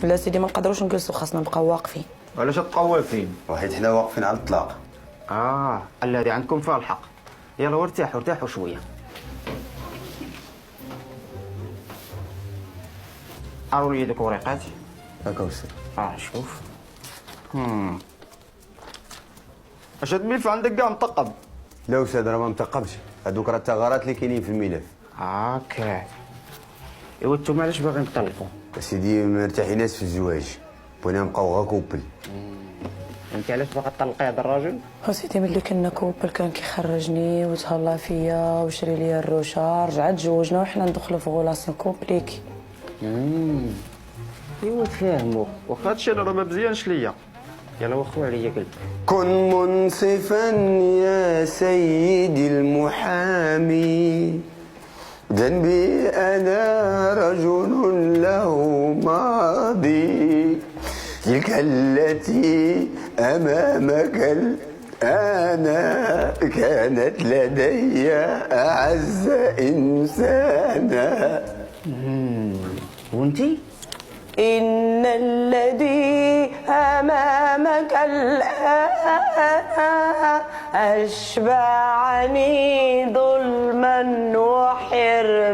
لا سيدي ما نقدروش نجلسوا، خاصنا نبقاو واقفين. علاش تبقاو واقفين؟ وحيت حنا واقفين على الطلاق. الذي عندكم فيه الحق. يلا ارتاحوا ارتاحوا شويه. اروا لي يدك ورقات. هاكا وسير. شوف. اش هاد الملف عندك كاع مطقب؟ لا استاذ راه ما متقبش، هادوك راه الثغرات اللي كاينين في الملف. هاكا. ايوا نتوما علاش باغيين تطلقوا؟ سيدي مرتاحيناش في الزواج، بغينا نبقاو غا كوبل. انت علاش باغا تطلقي هذا الراجل؟ سيدي ملي كنا كوبل كان كيخرجني وتهلا فيا وشري لي الروشه، رجعت تزوجنا وحنا ندخلوا في غولاسيون كومبليكي. ايوا تفاهموا، واخا هادشي انا راه ما مزيانش ليا. يلا وخو عليا قلبك. كن منصفا يا سيدي المحامي، ذنبي أنا رجل له ماضي، تلك التي أمامك الآن كانت لدي أعز إنسانا. وانتي؟ إن الذي أمامك الآن أشبعني ظلما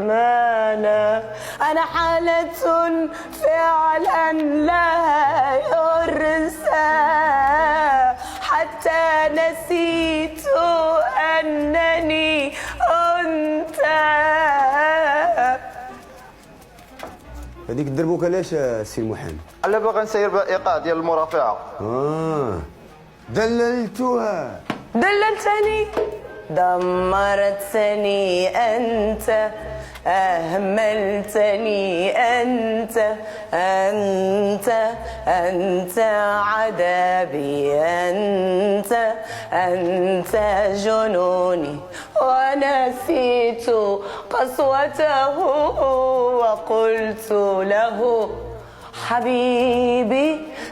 وحرمانا. أنا حالة فعلا لا يرسى، حتى نسيت أنني أنت. هذيك الدربوكه علاش السي المحامي؟ الا باغي نسير بها ايقاع ديال المرافعه. دللتها. دللتني، دمرتني أنت، أهملتني أنت، أنت عذابي، أنت جنوني، ونسيت قسوته وقلت له حبيبي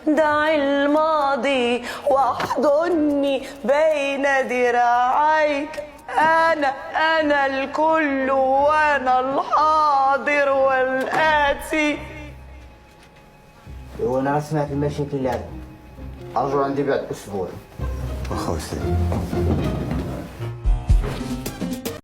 دع الماضي واحضني بين ذراعيك. أنا الكل وأنا الحاضر والآتي. وانا سمعت المشاكل هذا، ارجو عندي بعد اسبوع. واخا استاذ.